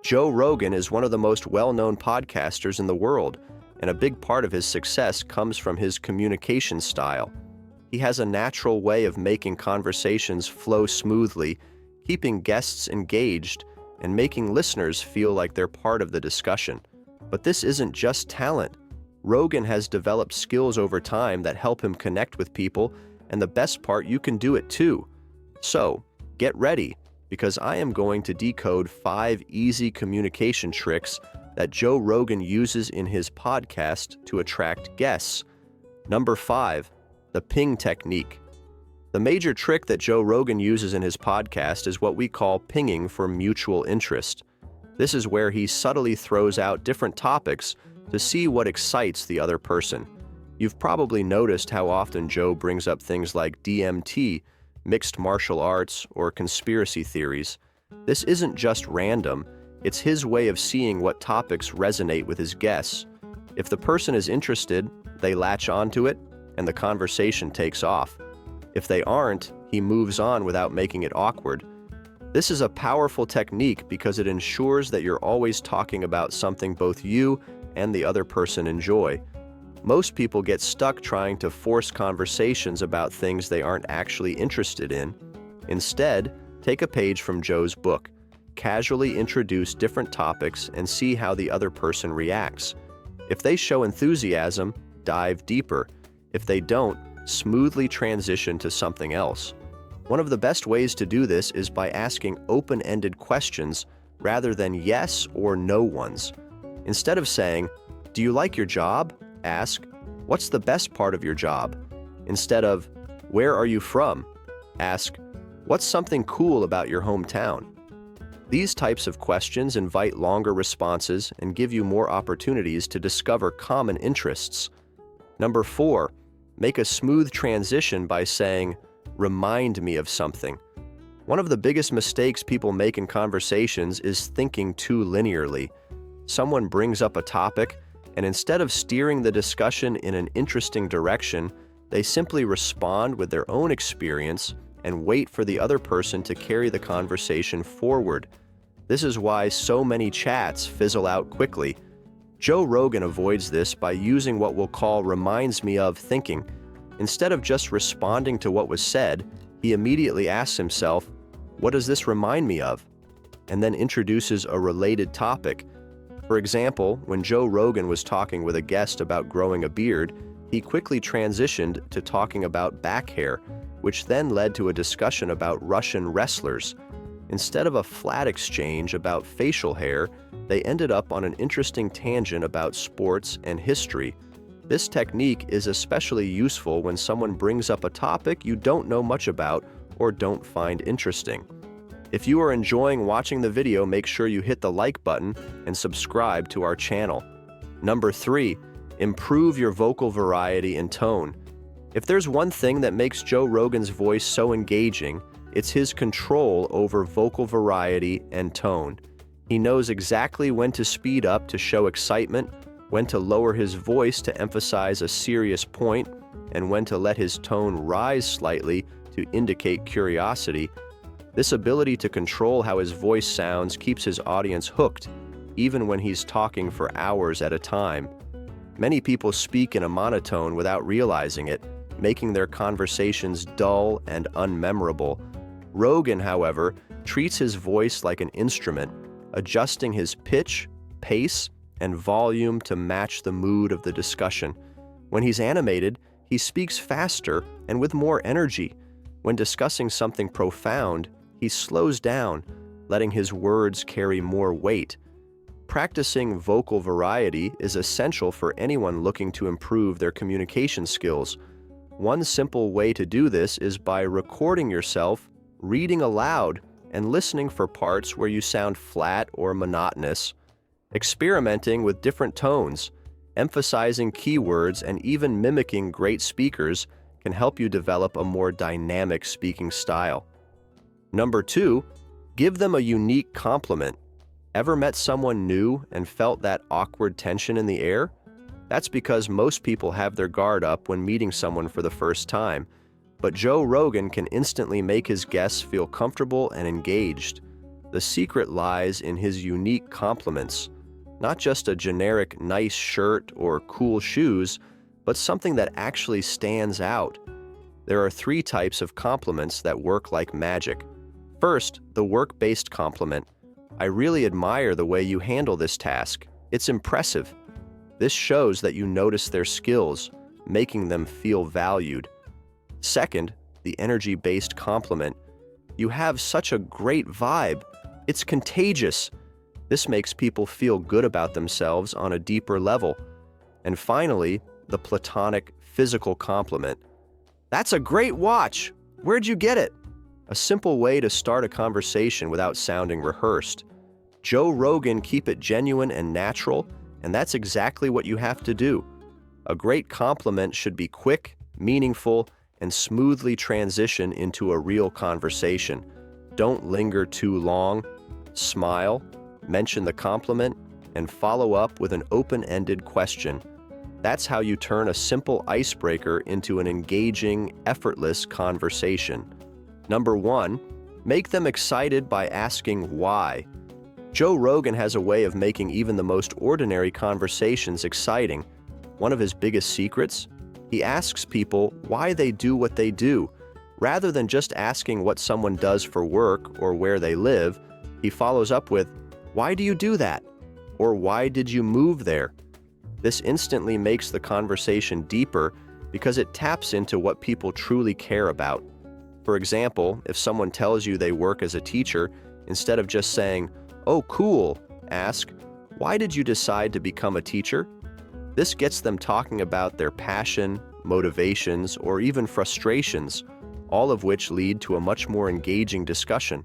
Joe Rogan is one of the most well-known podcasters in the world, and a big part of his success comes from his communication style. He has a natural way of making conversations flow smoothly, keeping guests engaged, and making listeners feel like they're part of the discussion. But this isn't just talent. Rogan has developed skills over time that help him connect with people, and the best part, you can do it too. So, get ready, because I am going to decode 5 easy communication tricks that Joe Rogan uses in his podcast to attract guests. Number 5, the ping technique. The major trick that Joe Rogan uses in his podcast is what we call pinging for mutual interest. This is where he subtly throws out different topics to see what excites the other person. You've probably noticed how often Joe brings up things like DMT, mixed martial arts, or conspiracy theories. This isn't just random, it's his way of seeing what topics resonate with his guests. If the person is interested, they latch onto it, and the conversation takes off. If they aren't, he moves on without making it awkward. This is a powerful technique because it ensures that you're always talking about something both you and the other person enjoy. Most people get stuck trying to force conversations about things they aren't actually interested in. Instead, take a page from Joe's book. Casually introduce different topics and see how the other person reacts. If they show enthusiasm, dive deeper. If they don't, smoothly transition to something else. One of the best ways to do this is by asking open-ended questions rather than yes or no ones. Instead of saying, "Do you like your job?" ask, "What's the best part of your job?" Instead of, "Where are you from?" ask, "What's something cool about your hometown?" These types of questions invite longer responses and give you more opportunities to discover common interests. Number 4, make a smooth transition by saying, "Remind me of something." One of the biggest mistakes people make in conversations is thinking too linearly. Someone brings up a topic, and instead of steering the discussion in an interesting direction, they simply respond with their own experience and wait for the other person to carry the conversation forward. This is why so many chats fizzle out quickly. Joe Rogan avoids this by using what we'll call reminds me of thinking. Instead of just responding to what was said, he immediately asks himself, "What does this remind me of?" and then introduces a related topic. For example, when Joe Rogan was talking with a guest about growing a beard, he quickly transitioned to talking about back hair, which then led to a discussion about Russian wrestlers. Instead of a flat exchange about facial hair, they ended up on an interesting tangent about sports and history. This technique is especially useful when someone brings up a topic you don't know much about or don't find interesting. If you are enjoying watching the video, make sure you hit the like button and subscribe to our channel. Number 3, improve your vocal variety and tone. If there's one thing that makes Joe Rogan's voice so engaging, it's his control over vocal variety and tone. He knows exactly when to speed up to show excitement, when to lower his voice to emphasize a serious point, and when to let his tone rise slightly to indicate curiosity. This ability to control how his voice sounds keeps his audience hooked, even when he's talking for hours at a time. Many people speak in a monotone without realizing it, making their conversations dull and unmemorable. Rogan, however, treats his voice like an instrument, adjusting his pitch, pace, and volume to match the mood of the discussion. When he's animated, he speaks faster and with more energy. When discussing something profound, he slows down, letting his words carry more weight. Practicing vocal variety is essential for anyone looking to improve their communication skills. One simple way to do this is by recording yourself, reading aloud, and listening for parts where you sound flat or monotonous. Experimenting with different tones, emphasizing keywords, and even mimicking great speakers can help you develop a more dynamic speaking style. Number 2, give them a unique compliment. Ever met someone new and felt that awkward tension in the air? That's because most people have their guard up when meeting someone for the first time, but Joe Rogan can instantly make his guests feel comfortable and engaged. The secret lies in his unique compliments, not just a generic nice shirt or cool shoes, but something that actually stands out. There are 3 types of compliments that work like magic. First, the work-based compliment. I really admire the way you handle this task. It's impressive. This shows that you notice their skills, making them feel valued. Second, the energy-based compliment. You have such a great vibe. It's contagious. This makes people feel good about themselves on a deeper level. And finally, the platonic physical compliment. That's a great watch. Where'd you get it? A simple way to start a conversation without sounding rehearsed. Joe Rogan keep it genuine and natural, and that's exactly what you have to do. A great compliment should be quick, meaningful, and smoothly transition into a real conversation. Don't linger too long. Smile, mention the compliment, and follow up with an open-ended question. That's how you turn a simple icebreaker into an engaging, effortless conversation. Number 1, make them excited by asking why. Joe Rogan has a way of making even the most ordinary conversations exciting. One of his biggest secrets? He asks people why they do what they do. Rather than just asking what someone does for work or where they live, he follows up with, "Why do you do that?" Or "Why did you move there?" This instantly makes the conversation deeper because it taps into what people truly care about. For example, if someone tells you they work as a teacher, instead of just saying, "Oh, cool," ask, "Why did you decide to become a teacher?" This gets them talking about their passion, motivations, or even frustrations, all of which lead to a much more engaging discussion.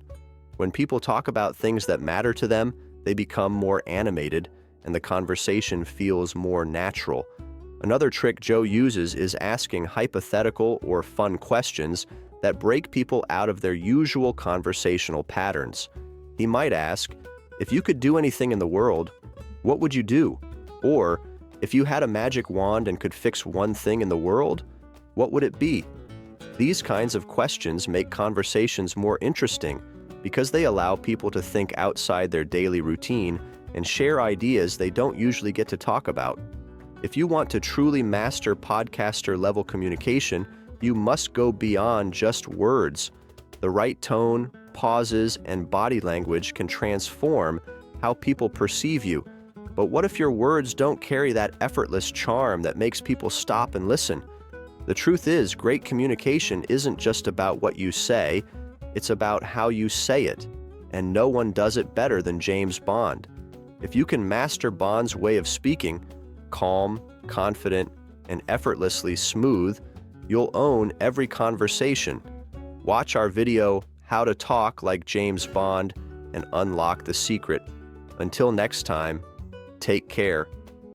When people talk about things that matter to them, they become more animated, and the conversation feels more natural. Another trick Joe uses is asking hypothetical or fun questions that break people out of their usual conversational patterns. He might ask, "If you could do anything in the world, what would you do?" Or, "If you had a magic wand and could fix one thing in the world, what would it be?" These kinds of questions make conversations more interesting because they allow people to think outside their daily routine and share ideas they don't usually get to talk about. If you want to truly master podcaster-level communication, you must go beyond just words. The right tone, pauses, and body language can transform how people perceive you. But what if your words don't carry that effortless charm that makes people stop and listen? The truth is, great communication isn't just about what you say, it's about how you say it. And no one does it better than James Bond. If you can master Bond's way of speaking, calm, confident, and effortlessly smooth, you'll own every conversation. Watch our video, How to Talk Like James Bond, and unlock the secret. Until next time, take care.